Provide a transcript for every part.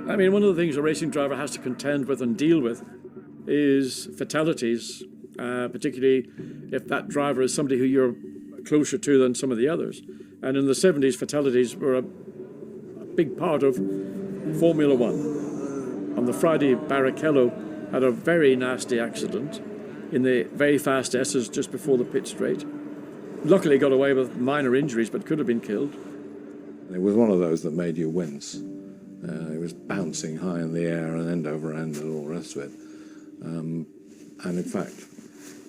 I mean, one of the things a racing driver has to contend with and deal with is fatalities, particularly if that driver is somebody who you're closer to than some of the others. And in the 70s, fatalities were a big part of Formula One. On the Friday, Barrichello had a very nasty accident in the very fast S's just before the pit straight. Luckily got away with minor injuries, but could have been killed. It was one of those that made you wince. It was bouncing high in the air and end over end and all the rest of it. And in fact,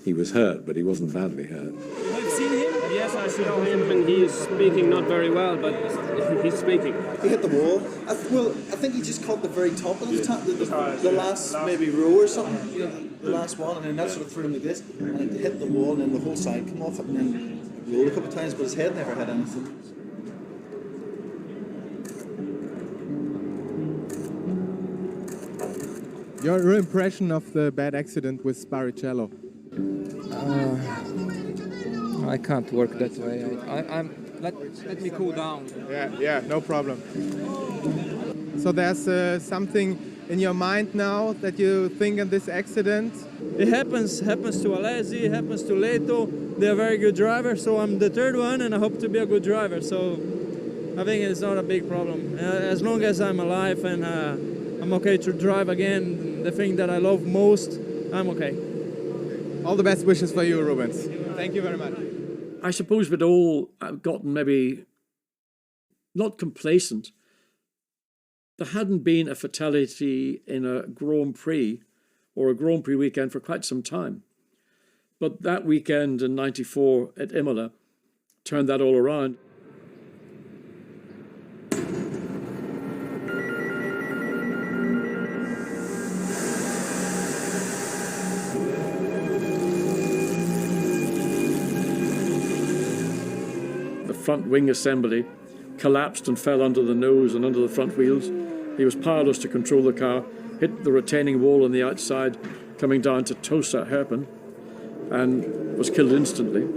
he was hurt, but he wasn't badly hurt. You've seen him? Yes, I saw him, and he is speaking not very well, but he's speaking. He hit the wall. I think he just caught the very top of the last maybe row or something, you know, the last one, and then that sort of threw him like this, and it hit the wall, and then the whole side came off it, and then rolled a couple of times, but his head never had anything. Your impression of the bad accident with Barrichello? I can't work that way. Let me cool down. Yeah, no problem. So there's something in your mind now that you think of this accident? It happens to Alesi, it happens to Leto. They're very good drivers, so I'm the third one, and I hope to be a good driver. So I think it's not a big problem. As long as I'm alive and I'm okay to drive again, the thing that I love most, I'm okay. All the best wishes for you, Rubens. Thank you very much. I suppose we'd all gotten maybe not complacent. There hadn't been a fatality in a Grand Prix or a Grand Prix weekend for quite some time. But that weekend in '94 at Imola turned that all around. Front wing assembly collapsed and fell under the nose and under the front wheels. He was powerless to control the car, hit the retaining wall on the outside, coming down to Tosa hairpin, and was killed instantly.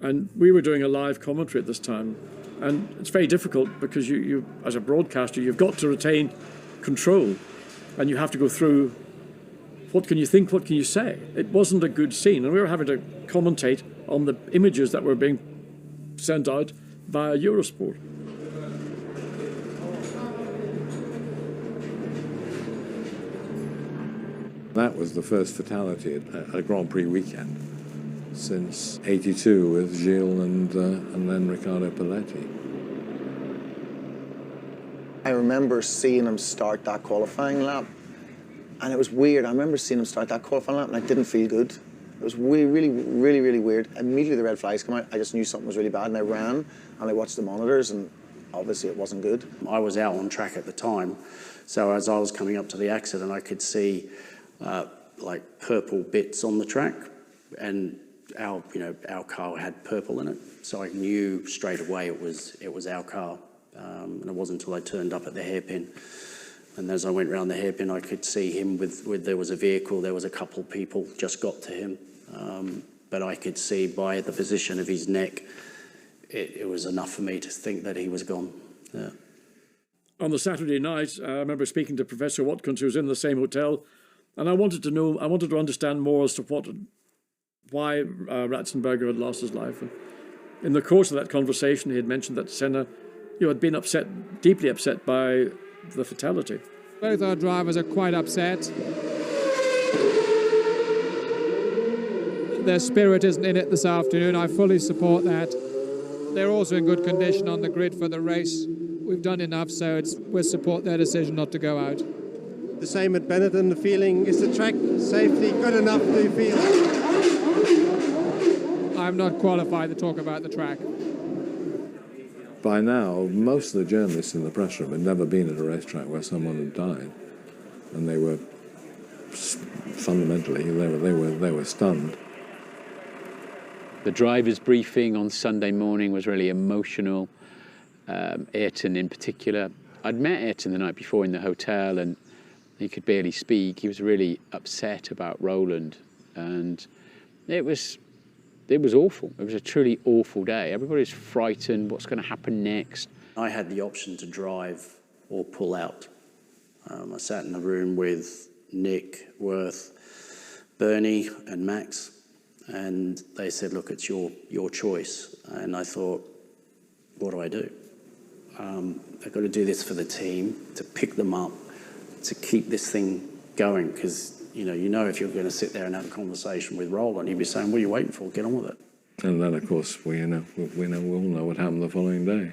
And we were doing a live commentary at this time, and it's very difficult because you as a broadcaster, you've got to retain control, and you have to go through what can you think, what can you say. It wasn't a good scene, and we were having to commentate on the images that were being sent out via Eurosport. That was the first fatality at a Grand Prix weekend since '82 with Gilles and then Riccardo Paletti. I remember seeing him start that qualifying lap, and it was weird. I remember seeing him start that qualifying lap, and I didn't feel good. It was really weird. Immediately the red flags came out. I just knew something was really bad, and I ran and I watched the monitors, and obviously it wasn't good. I was out on track at the time, so as I was coming up to the accident, I could see like purple bits on the track, and our car had purple in it, so I knew straight away it was our car. And it wasn't until I turned up at the hairpin, and as I went round the hairpin, I could see him with there was a vehicle, there was a couple of people just got to him, but I could see by the position of his neck, it was enough for me to think that he was gone. Yeah. On the Saturday night, I remember speaking to Professor Watkins, who was in the same hotel, and I wanted to understand more as to why Ratzenberger had lost his life. And in the course of that conversation, he had mentioned that Senna, had been deeply upset by the fatality. Both our drivers are quite upset. Their spirit isn't in it this afternoon. I fully support that. they're also in good condition on the grid for the race. We've done enough, so we'll support their decision not to go out. The same at Benetton, the feeling, is the track safety good enough, do you feel? I'm not qualified to talk about the track. By now, most of the journalists in the press room had never been at a racetrack where someone had died, and they were fundamentally they were stunned. The driver's briefing on Sunday morning was really emotional. Ayrton in particular. I'd met Ayrton the night before in the hotel, and he could barely speak. He was really upset about Roland, and it was awful. It was a truly awful day. Everybody was frightened. What's going to happen next? I had the option to drive or pull out. I sat in the room with Nick, Worth, Bernie and Max, and they said, look, it's your choice. And I thought, what do I do? I've got to do this for the team, to pick them up, to keep this thing going, because you know if you're going to sit there and have a conversation with Roland, he'd be saying, what are you waiting for? Get on with it. And then, of course, we all know what happened the following day.